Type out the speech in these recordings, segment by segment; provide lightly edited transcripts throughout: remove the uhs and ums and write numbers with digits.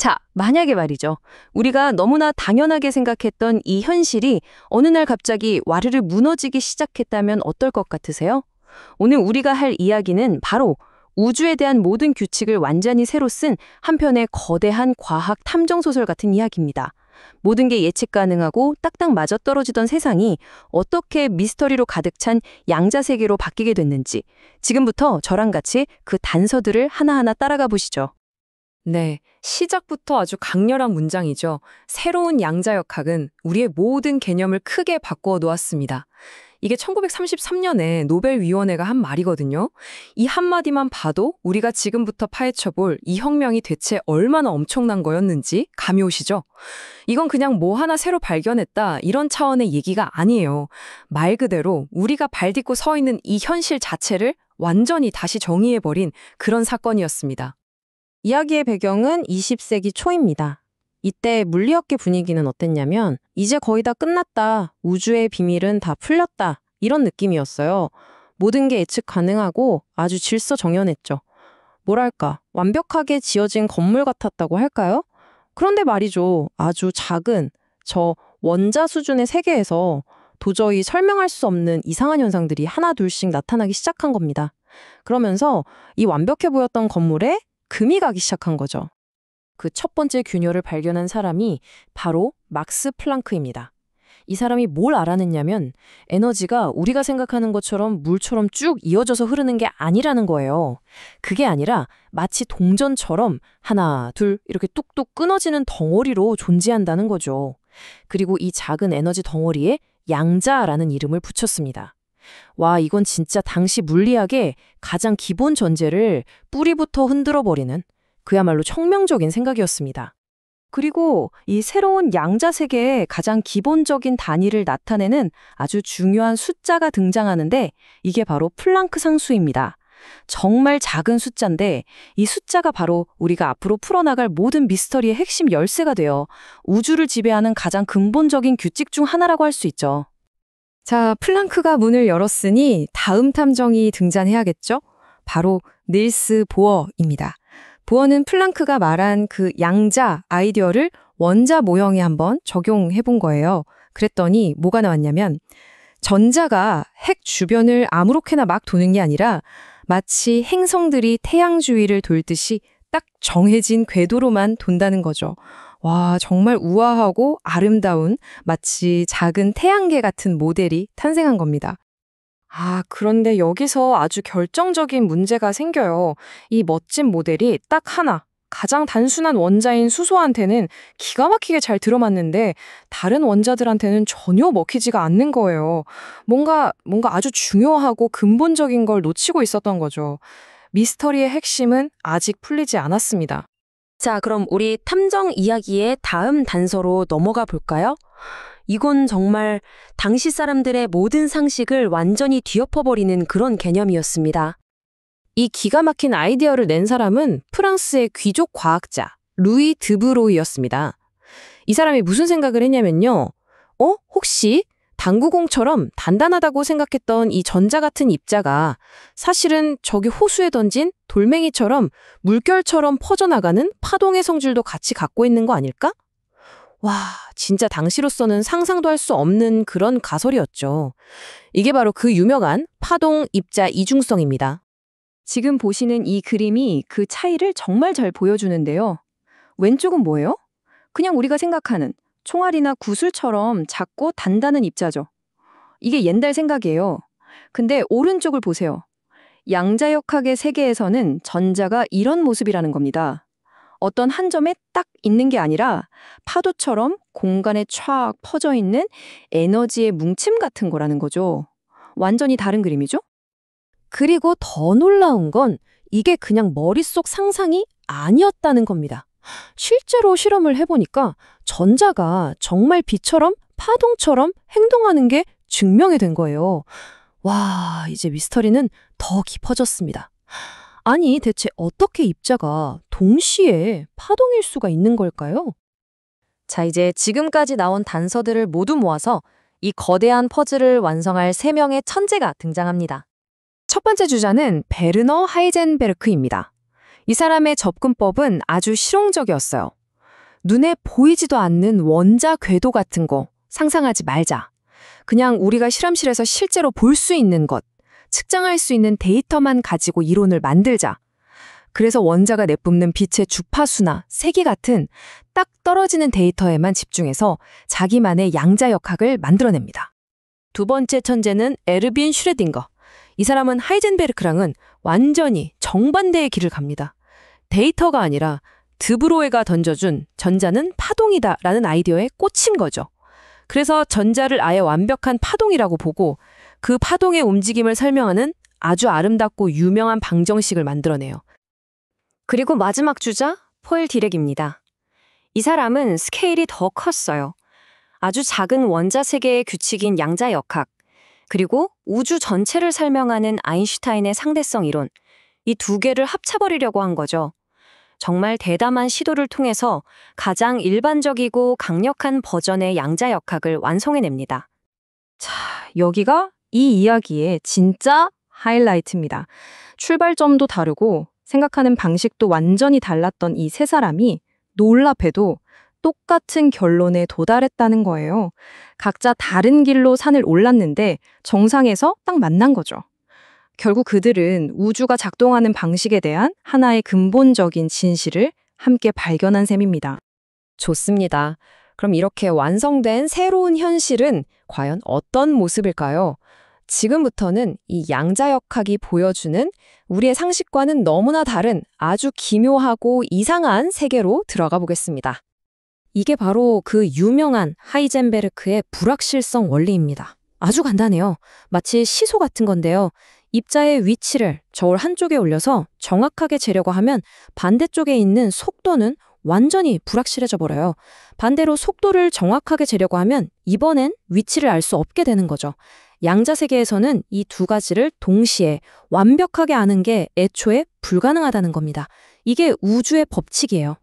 자, 만약에 말이죠. 우리가 너무나 당연하게 생각했던 이 현실이 어느 날 갑자기 와르르 무너지기 시작했다면 어떨 것 같으세요? 오늘 우리가 할 이야기는 바로 우주에 대한 모든 규칙을 완전히 새로 쓴 한 편의 거대한 과학 탐정 소설 같은 이야기입니다. 모든 게 예측 가능하고 딱딱 맞아떨어지던 세상이 어떻게 미스터리로 가득 찬 양자 세계로 바뀌게 됐는지 지금부터 저랑 같이 그 단서들을 하나하나 따라가 보시죠. 네, 시작부터 아주 강렬한 문장이죠. 새로운 양자역학은 우리의 모든 개념을 크게 바꾸어 놓았습니다. 이게 1933년에 노벨위원회가 한 말이거든요. 이 한마디만 봐도 우리가 지금부터 파헤쳐볼 이 혁명이 대체 얼마나 엄청난 거였는지 감이 오시죠? 이건 그냥 뭐 하나 새로 발견했다 이런 차원의 얘기가 아니에요. 말 그대로 우리가 발 딛고 서 있는 이 현실 자체를 완전히 다시 정의해버린 그런 사건이었습니다. 이야기의 배경은 20세기 초입니다. 이때 물리학계 분위기는 어땠냐면 이제 거의 다 끝났다. 우주의 비밀은 다 풀렸다. 이런 느낌이었어요. 모든 게 예측 가능하고 아주 질서정연했죠. 뭐랄까, 완벽하게 지어진 건물 같았다고 할까요? 그런데 말이죠. 아주 작은 저 원자 수준의 세계에서 도저히 설명할 수 없는 이상한 현상들이 하나 둘씩 나타나기 시작한 겁니다. 그러면서 이 완벽해 보였던 건물에 금이 가기 시작한 거죠. 그 첫 번째 균열을 발견한 사람이 바로 막스 플랑크입니다. 이 사람이 뭘 알아냈냐면 에너지가 우리가 생각하는 것처럼 물처럼 쭉 이어져서 흐르는 게 아니라는 거예요. 그게 아니라 마치 동전처럼 하나, 둘 이렇게 뚝뚝 끊어지는 덩어리로 존재한다는 거죠. 그리고 이 작은 에너지 덩어리에 양자라는 이름을 붙였습니다. 와, 이건 진짜 당시 물리학의 가장 기본 전제를 뿌리부터 흔들어버리는 그야말로 혁명적인 생각이었습니다. 그리고 이 새로운 양자 세계의 가장 기본적인 단위를 나타내는 아주 중요한 숫자가 등장하는데 이게 바로 플랑크 상수입니다. 정말 작은 숫자인데 이 숫자가 바로 우리가 앞으로 풀어나갈 모든 미스터리의 핵심 열쇠가 되어 우주를 지배하는 가장 근본적인 규칙 중 하나라고 할 수 있죠. 자, 플랑크가 문을 열었으니 다음 탐정이 등장해야겠죠? 바로 닐스 보어입니다. 보어는 플랑크가 말한 그 양자 아이디어를 원자 모형에 한번 적용해 본 거예요. 그랬더니 뭐가 나왔냐면 전자가 핵 주변을 아무렇게나 막 도는 게 아니라 마치 행성들이 태양 주위를 돌듯이 딱 정해진 궤도로만 돈다는 거죠. 와, 정말 우아하고 아름다운 마치 작은 태양계 같은 모델이 탄생한 겁니다. 그런데 여기서 아주 결정적인 문제가 생겨요. 이 멋진 모델이 딱 하나, 가장 단순한 원자인 수소한테는 기가 막히게 잘 들어맞는데 다른 원자들한테는 전혀 먹히지가 않는 거예요. 뭔가 아주 중요하고 근본적인 걸 놓치고 있었던 거죠. 미스터리의 핵심은 아직 풀리지 않았습니다. 자, 그럼 우리 탐정 이야기의 다음 단서로 넘어가 볼까요? 이건 정말 당시 사람들의 모든 상식을 완전히 뒤엎어버리는 그런 개념이었습니다. 이 기가 막힌 아이디어를 낸 사람은 프랑스의 귀족 과학자 루이 드브로이였습니다. 이 사람이 무슨 생각을 했냐면요. 혹시 당구공처럼 단단하다고 생각했던 이 전자 같은 입자가 사실은 저기 호수에 던진 돌멩이처럼 물결처럼 퍼져나가는 파동의 성질도 같이 갖고 있는 거 아닐까? 와, 진짜 당시로서는 상상도 할 수 없는 그런 가설이었죠. 이게 바로 그 유명한 파동 입자 이중성입니다. 지금 보시는 이 그림이 그 차이를 정말 잘 보여주는데요. 왼쪽은 뭐예요? 그냥 우리가 생각하는 총알이나 구슬처럼 작고 단단한 입자죠. 이게 옛날 생각이에요. 근데 오른쪽을 보세요. 양자역학의 세계에서는 전자가 이런 모습이라는 겁니다. 어떤 한 점에 딱 있는 게 아니라 파도처럼 공간에 촥 퍼져 있는 에너지의 뭉침 같은 거라는 거죠. 완전히 다른 그림이죠? 그리고 더 놀라운 건 이게 그냥 머릿속 상상이 아니었다는 겁니다. 실제로 실험을 해보니까 전자가 정말 빛처럼 파동처럼 행동하는 게 증명이 된 거예요. 와, 이제 미스터리는 더 깊어졌습니다. 아니, 대체 어떻게 입자가 동시에 파동일 수가 있는 걸까요? 자, 이제 지금까지 나온 단서들을 모두 모아서 이 거대한 퍼즐을 완성할 3명의 천재가 등장합니다. 첫 번째 주자는 베르너 하이젠베르크입니다. 이 사람의 접근법은 아주 실용적이었어요. 눈에 보이지도 않는 원자 궤도 같은 거 상상하지 말자. 그냥 우리가 실험실에서 실제로 볼 수 있는 것, 측정할 수 있는 데이터만 가지고 이론을 만들자. 그래서 원자가 내뿜는 빛의 주파수나 세기 같은 딱 떨어지는 데이터에만 집중해서 자기만의 양자역학을 만들어냅니다. 두 번째 천재는 에르빈 슈레딩거. 이 사람은 하이젠베르크랑은 완전히 정반대의 길을 갑니다. 데이터가 아니라 드브로에가 던져준 전자는 파동이다라는 아이디어에 꽂힌 거죠. 그래서 전자를 아예 완벽한 파동이라고 보고 그 파동의 움직임을 설명하는 아주 아름답고 유명한 방정식을 만들어내요. 그리고 마지막 주자, 폴 디렉입니다. 이 사람은 스케일이 더 컸어요. 아주 작은 원자 세계의 규칙인 양자역학, 그리고 우주 전체를 설명하는 아인슈타인의 상대성 이론, 이 두 개를 합쳐버리려고 한 거죠. 정말 대담한 시도를 통해서 가장 일반적이고 강력한 버전의 양자역학을 완성해냅니다. 자, 여기가 이 이야기의 진짜 하이라이트입니다. 출발점도 다르고 생각하는 방식도 완전히 달랐던 이 세 사람이 놀랍게도 똑같은 결론에 도달했다는 거예요. 각자 다른 길로 산을 올랐는데 정상에서 딱 만난 거죠. 결국 그들은 우주가 작동하는 방식에 대한 하나의 근본적인 진실을 함께 발견한 셈입니다. 좋습니다. 그럼 이렇게 완성된 새로운 현실은 과연 어떤 모습일까요? 지금부터는 이 양자역학이 보여주는 우리의 상식과는 너무나 다른 아주 기묘하고 이상한 세계로 들어가 보겠습니다. 이게 바로 그 유명한 하이젠베르크의 불확실성 원리입니다. 아주 간단해요. 마치 시소 같은 건데요. 입자의 위치를 저울 한쪽에 올려서 정확하게 재려고 하면 반대쪽에 있는 속도는 완전히 불확실해져 버려요. 반대로 속도를 정확하게 재려고 하면 이번엔 위치를 알 수 없게 되는 거죠. 양자세계에서는 이 두 가지를 동시에 완벽하게 아는 게 애초에 불가능하다는 겁니다. 이게 우주의 법칙이에요.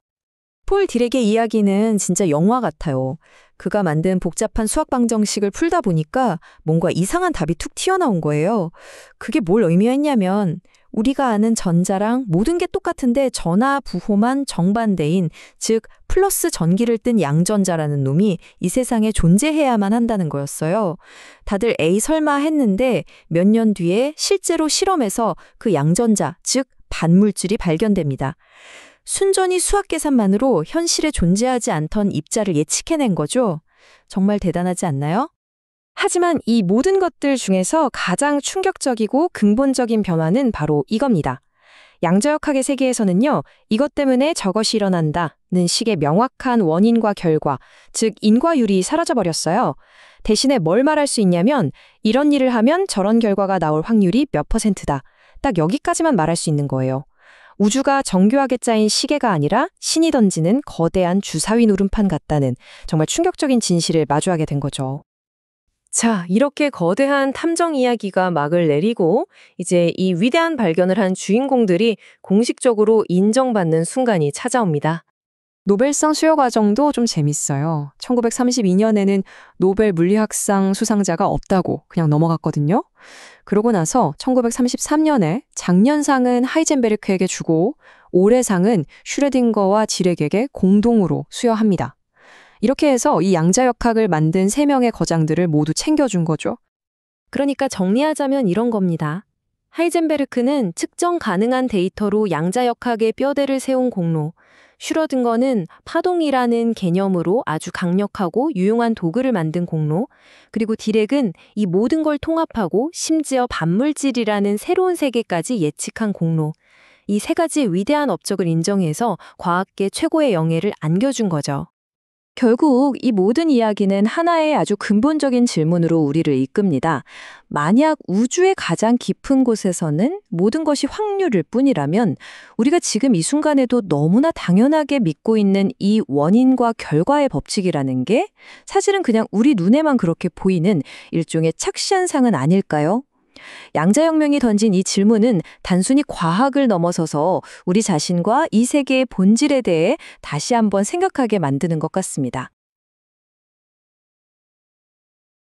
폴 디렉의 이야기는 진짜 영화 같아요. 그가 만든 복잡한 수학 방정식을 풀다 보니까 뭔가 이상한 답이 툭 튀어나온 거예요. 그게 뭘 의미했냐면 우리가 아는 전자랑 모든 게 똑같은데 전하 부호만 정반대인, 즉 플러스 전기를 뜬 양전자라는 놈이 이 세상에 존재해야만 한다는 거였어요. 다들 에이 설마 했는데 몇 년 뒤에 실제로 실험에서 그 양전자, 즉 반물질이 발견됩니다. 순전히 수학 계산만으로 현실에 존재하지 않던 입자를 예측해낸 거죠. 정말 대단하지 않나요? 하지만 이 모든 것들 중에서 가장 충격적이고 근본적인 변화는 바로 이겁니다. 양자역학의 세계에서는요, 이것 때문에 저것이 일어난다는 식의 명확한 원인과 결과, 즉 인과율이 사라져버렸어요. 대신에 뭘 말할 수 있냐면 이런 일을 하면 저런 결과가 나올 확률이 몇 %다. 딱 여기까지만 말할 수 있는 거예요. 우주가 정교하게 짜인 시계가 아니라 신이 던지는 거대한 주사위 누름판 같다는 정말 충격적인 진실을 마주하게 된 거죠. 자, 이렇게 거대한 탐정 이야기가 막을 내리고 이제 이 위대한 발견을 한 주인공들이 공식적으로 인정받는 순간이 찾아옵니다. 노벨상 수여 과정도 좀 재밌어요. 1932년에는 노벨 물리학상 수상자가 없다고 그냥 넘어갔거든요. 그러고 나서 1933년에 작년상은 하이젠베르크에게 주고 올해상은 슈레딩거와 디렉에게 공동으로 수여합니다. 이렇게 해서 이 양자역학을 만든 3명의 거장들을 모두 챙겨준 거죠. 그러니까 정리하자면 이런 겁니다. 하이젠베르크는 측정 가능한 데이터로 양자역학의 뼈대를 세운 공로, 슈러딩거는 파동이라는 개념으로 아주 강력하고 유용한 도구를 만든 공로, 그리고 디렉은 이 모든 걸 통합하고 심지어 반물질이라는 새로운 세계까지 예측한 공로. 이 세 가지 위대한 업적을 인정해서 과학계 최고의 영예를 안겨준 거죠. 결국 이 모든 이야기는 하나의 아주 근본적인 질문으로 우리를 이끕니다. 만약 우주의 가장 깊은 곳에서는 모든 것이 확률일 뿐이라면 우리가 지금 이 순간에도 너무나 당연하게 믿고 있는 이 원인과 결과의 법칙이라는 게 사실은 그냥 우리 눈에만 그렇게 보이는 일종의 착시현상은 아닐까요? 양자혁명이 던진 이 질문은 단순히 과학을 넘어서서 우리 자신과 이 세계의 본질에 대해 다시 한번 생각하게 만드는 것 같습니다.